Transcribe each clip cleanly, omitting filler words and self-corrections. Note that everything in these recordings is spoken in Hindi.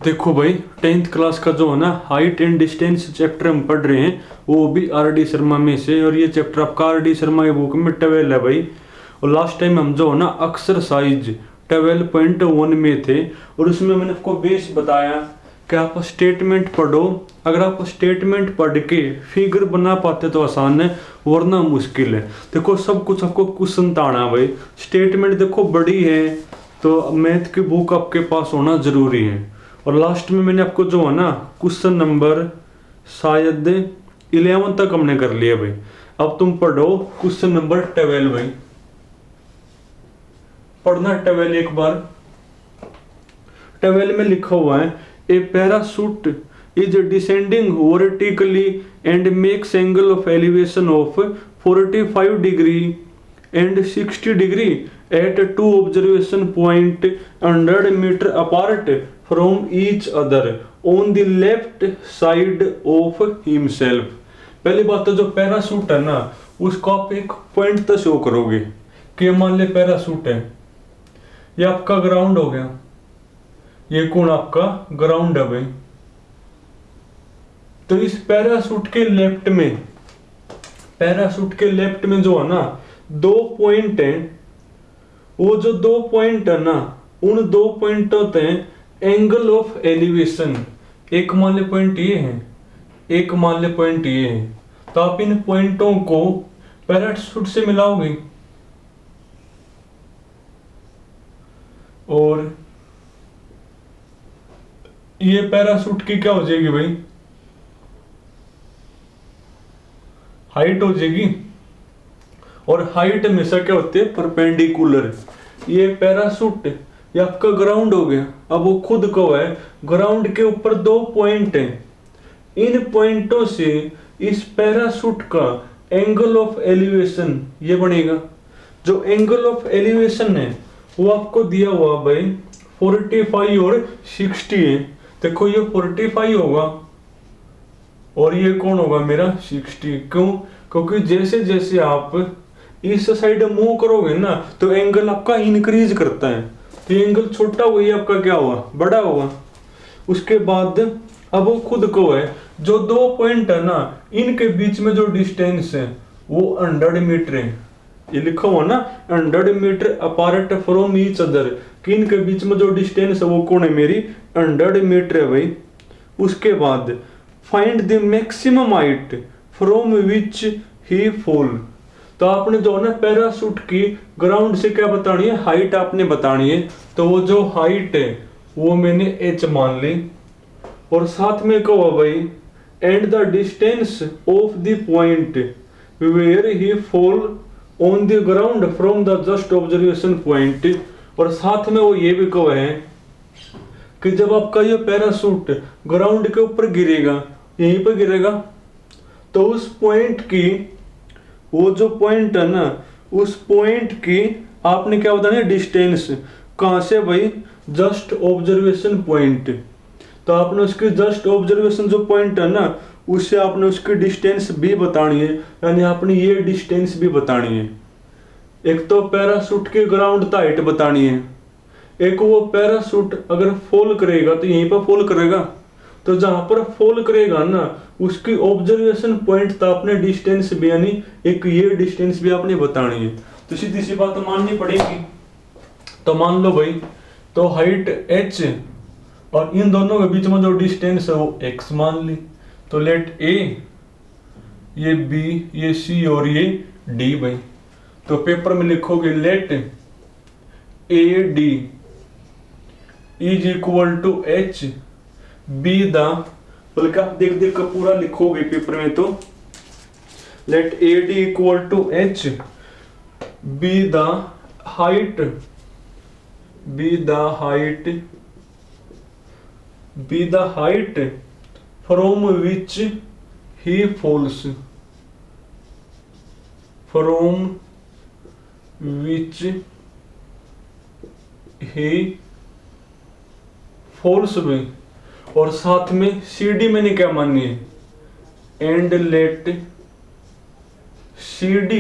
देखो भाई, 10th क्लास का जो है ना हाइट एंड डिस्टेंस चैप्टर हम पढ़ रहे हैं, वो भी आर डी शर्मा में से। और ये चैप्टर आपका आर डी शर्मा की बुक में 12 है भाई। और लास्ट टाइम हम जो है ना एक्सरसाइज 12.1 में थे, और उसमें मैंने आपको बेस बताया कि आप स्टेटमेंट पढ़ो। अगर आप स्टेटमेंट पढ़ के फिगर बना पाते तो आसान है, वरना मुश्किल है। देखो सब कुछ आपको क्वेश्चन ताना भाई। स्टेटमेंट देखो बड़ी है, तो मैथ की बुक आपके पास होना जरूरी है। और लास्ट में मैंने आपको जो है ना क्वेश्चन नंबर शायद 11 तक हमने कर लिया भाई। अब तुम पढ़ो क्वेश्चन नंबर 12 भाई। पढ़ना 12 एक बार। 12 में लिखा हुआ है, a parachute is descending vertically and makes angle of elevation of 45 degree and 60 degree at two observation point 100 meter apart from each other on the left side of himself। पहली बात तो जो पैराशूट है ना, उसको आप एक पॉइंट तक शो करोगे कि मान ले पैराशूट है, ये आपका ग्राउंड हो गया, ये कौन आपका ग्राउंड है भाई। तो इस पैराशूट के लेफ्ट में जो है ना दो पॉइंट है, वो जो दो पॉइंट है ना, उन दो पॉइंट होते हैं एंगल ऑफ एलिवेशन। एक मान ले पॉइंट ये है, एक मान ले पॉइंट ये है। तो आप इन पॉइंटों को पैराशूट से मिलाओगे, और ये पैराशूट की क्या हो जाएगी भाई, हाइट हो जाएगी। और हाइट हमेशा क्या होती है, परपेंडिकुलर। ये पैराशूट ये आपका ग्राउंड हो गया। अब वो खुद को है, ग्राउंड के ऊपर दो पॉइंट हैं, इन पॉइंटों से इस पैराशूट का एंगल ऑफ एलिवेशन ये बनेगा। जो एंगल ऑफ एलिवेशन है वो आपको दिया हुआ भाई 45 और 60 है। देखो ये 45 होगा और ये कौन होगा मेरा 60। क्यों? क्योंकि जैसे जैसे आप इस साइड मूव करोगे ना, तो एंगल आपका इंक्रीज करता है। तो एंगल छोटा हुआ, ये आपका क्या हुआ, बड़ा हुआ। उसके बाद अब वो खुद को है, जो दो पॉइंट है ना, इनके बीच में जो डिस्टेंस है वो 100 मीटर है। ये लिखा हुआ ना 100 metre apart from each other, कि इनके बीच में जो डिस्टेंस है वो कौन है, मेरी 100 मीटर है भाई। उसके बाद find the maximum height from which he fall. तो आपने जो है ना पैराशूट की ग्राउंड से क्या बतानी है, हाइट आपने बतानी है। तो वो जो हाइट है वो मैंने h मान ली, और साथ में कहो भाई and the distance of the point where he fall on the ground from the just observation point. और साथ में वो ये भी कहो है कि जब आपका ये पैराशूट ग्राउंड के ऊपर गिरेगा, यहीं पर गिरेगा, तो उस पॉइंट की, वो जो पॉइंट है ना, उस पॉइंट की आपने क्या बताना है, डिस्टेंस। कहां से भाई, जस्ट ऑब्जर्वेशन पॉइंट। तो आपने उसकी जस्ट ऑब्जर्वेशन जो पॉइंट है ना, उससे आपने उसकी डिस्टेंस भी बतानी है, यानी आपने ये डिस्टेंस भी बतानी है। एक तो पैराशूट के ग्राउंड का हाइट बतानी है, एक वो पैराशूट अगर फॉल करेगा तो यहीं पर फॉल करेगा, तो जहां पर फॉल करेगा ना उसकी ऑब्जर्वेशन पॉइंट तो आपने डिस्टेंस भी, यानी एक ये डिस्टेंस भी आपने बतानी है। तो सीधी सी बात माननी पड़ेगी। तो मान लो भाई, तो हाइट h और इन दोनों के बीच में जो डिस्टेंस है वो x मान ली। तो लेट a, ये b, ये c और ये d भाई। तो पेपर में लिखोगे let AD is equal to h be the, बल्कि आप देख देख कर पूरा लिखोगे पेपर में। तो let AD equal to h be the height, from which he falls, भी। और साथ में CD मैंने क्या मानी है, and let CD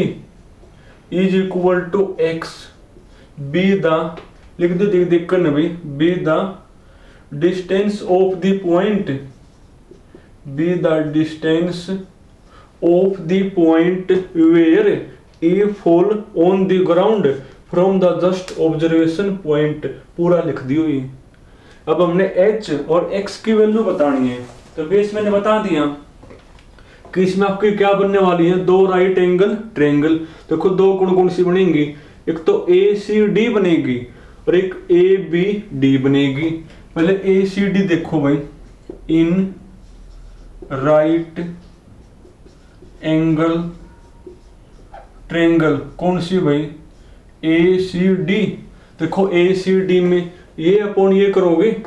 is equal to x be the, लिख दो देख देख कर ना भाई, be the distance of the point, be the distance of the point where a fall on the ground from the just observation point. पूरा लिख दी हुई। अब हमने h और x की वैल्यू बतानी है। तो बेस मैंने बता दिया कि इसमें आपकी क्या बनने वाली है, दो राइट एंगल ट्रायंगल। देखो दो कौन कौन सी बनेंगी, एक तो ACD बनेगी और एक ABD बनेगी। पहले ACD देखो भाई, इन राइट एंगल ट्रायंगल कौन सी भाई, ACD। देखो ACD में ये अपॉन ये करोगे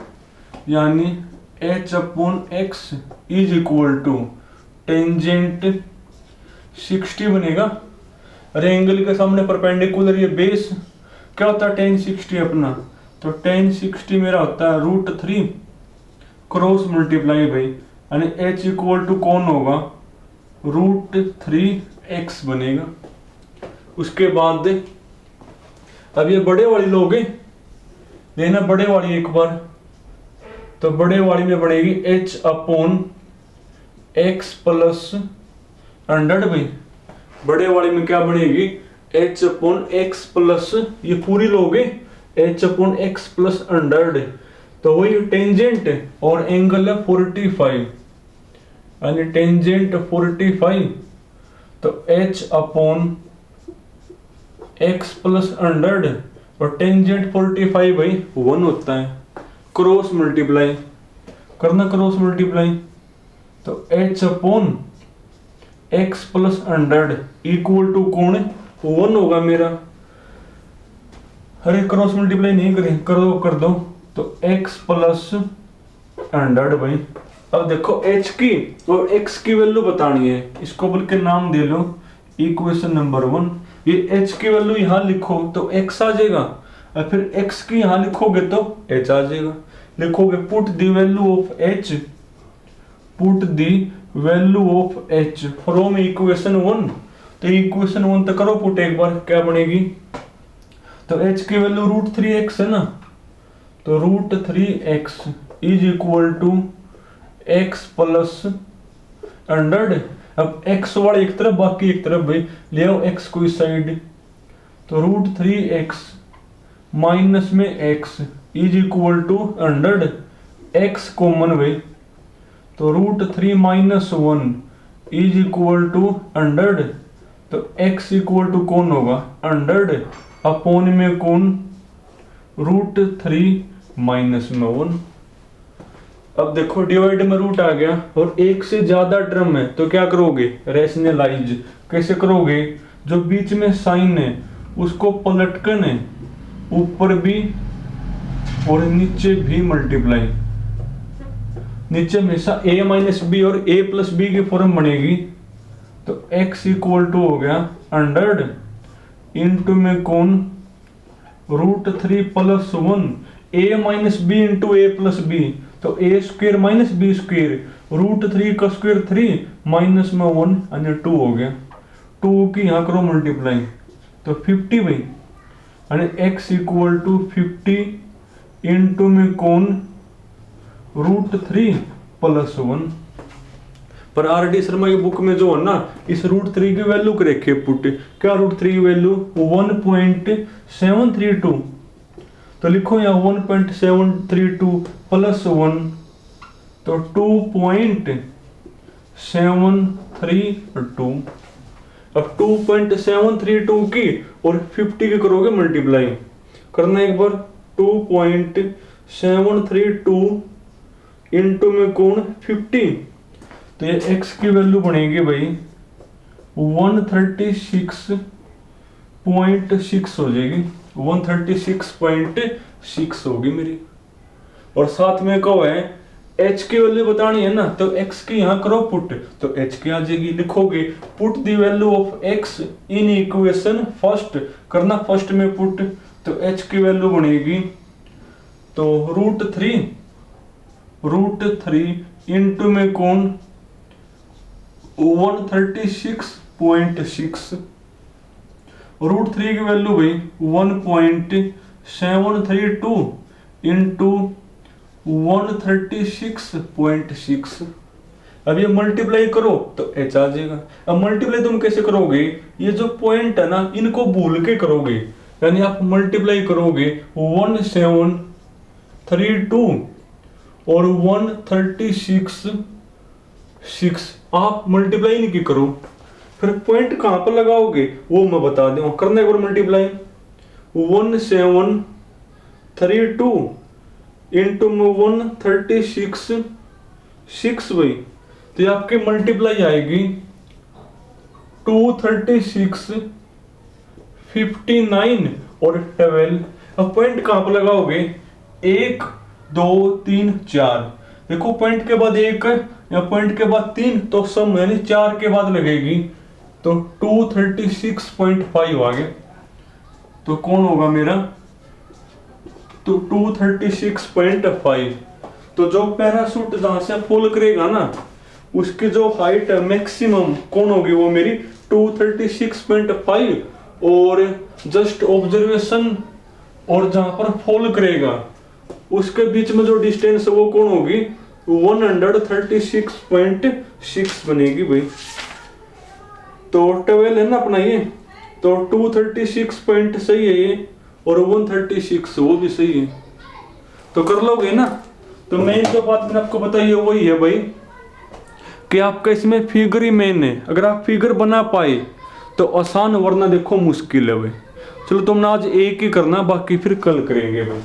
यानी h upon x is equal to tangent 60 बनेगा। अरे एंगल के सामने परपेंडिकुलर ये बेस क्या होता है tan 60 अपना, तो tan 60 मेरा होता है √3 क्रॉस मल्टीप्लाई भाई, यानी h इक्वल टू कौन होगा √3x बनेगा। उसके बाद अब ये बड़े वाली लोगे लेना, बड़े वाली एक बार, तो बड़े वाली में बनेगी h अपॉन x प्लस 100 भाई। बड़े वाली में क्या बनेगी h अपॉन x प्लस, ये पूरी लोगे h अपॉन x प्लस 100, तो वही टेंजेंट और एंगल है 45, यानी टेंजेंट 45, तो h अपॉन x प्लस 100 और टेंजेंट 45 भाई 1 होता है। क्रॉस मल्टीप्लाई करना, क्रॉस मल्टीप्लाई, तो h upon x plus 100 equal to कौन 1 होगा मेरा। अरे क्रॉस मल्टीप्लाई नहीं करें, कर दो, तो x प्लस 100 भाई। अब देखो h की और x की वैल्यू बतानी है, इसको बोल के नाम दे लो इक्वेशन नंबर 1। ये h की वैल्यू यहाँ लिखो तो x आ जाएगा, और फिर x की यहाँ लिखोगे तो h आ जाएगा। लिखोगे put the value of h, put the value of h from equation 1, तो इक्वेशन 1 तक करो पुट एक बार, क्या बनेगी, तो h की वैल्यू √3x है ना, तो √3x is equal to x plus 100। अब x वाले एक तरफ बाकी एक तरफ भाई, ले आओ x को इस साइड, तो √3x माइनस में x is equal to 100, x common भाई, तो √3 माइनस 1 इज इक्वल टू 100, तो x इक्वल टू कौन होगा 100 अपॉन में कौन √3 माइनस में 1। अब देखो डिवाइड में रूट आ गया और एक से ज्यादा टर्म है तो क्या करोगे, रैशनलाइज कैसे करोगे, जो बीच में साइन है उसको पलटकर है ऊपर भी और नीचे भी मल्टीप्लाई, नीचे हमेशा a माइनस बी और a प्लस बी की फॉर्म बनेगी, तो x इक्वल टू हो गया 100 इंटू में कौन √3 plus 1, a minus b into a plus b, तो a square minus b square, √3 का स्क्वेयर 3 माइनस में 1 यानी 2 हो गया। 2 की यहाँ करो मल्टीप्लाई, तो 50 भाई, यानी x इक्वल टू 50 इंटू में कौन √3 प्लस 1। पर RD शर्मा की बुक में जो है ना, इस √3 की वैल्यू को रखे पुट, क्या √3 की वैल्यू 1.732, तो लिखो यहाँ 1.732 प्लस 1, तो 2.732। अब 2.732 की और 50 की करोगे मल्टीप्लाई, करना एक बार, 2.732 इंटू में कौन 50, तो ये x की वैल्यू बनेगी भाई 136.6 हो जाएगी, 136.6 होगी मेरी। और साथ में कहो है h की वैल्यू बतानी है ना, तो x की यहाँ करो पुट, तो h की आ जाएगी। लिखोगे put the value of x in equation first, करना फर्स्ट में पुट, तो h की वैल्यू बनेगी तो √3 इंटू में कौन 136.6, √3 की वैल्यू भाई 1.732 इंटू 136.6। अब ये मल्टीप्लाई करो तो एच आ जाएगा। अब मल्टीप्लाई तुम कैसे करोगे, ये जो पॉइंट है ना इनको भूल के करोगे, यानी आप मल्टीप्लाई करोगे 1732 और 136 आप मल्टीप्लाई नहीं की करो, फिर पॉइंट कहां पर लगाओगे वो मैं बता दूं। करना एक बार मल्टीप्लाई 1732 इंटू 136 भाई, तो ये आपके मल्टीप्लाई आएगी 236 59 और 12। अब पॉइंट कहां पर लगाओगे, 1 2 3 4, देखो पॉइंट के बाद 1 या पॉइंट के बाद 3 तो सम यानी 4 के बाद लगेगी, तो 236.5 आ गया। तो कौन होगा मेरा, तो 236.5। तो जो पैराशूट जहां से फॉल करेगा ना उसकी जो हाइट है मैक्सिमम कौन होगी, वो मेरी 236.5, और जस्ट ऑब्जर्वेशन और जहां पर फॉल करेगा उसके बीच में जो डिस्टेंस है वो कौन होगी, 136.6 बनेगी भाई। तो 12 है ना अपना ये, तो 236 पॉइंट सही है ये, और 136 वो भी सही है। तो कर लोगे ना। तो मेन जो बात मैंने आपको बताई है वही है भाई कि आपका इसमें फिगर ही मेन है। अगर आप फिगर बना पाए तो आसान, वरना देखो मुश्किल है भाई। चलो तुमने आज एक ही करना, बाकी फिर कल करेंगे भाई।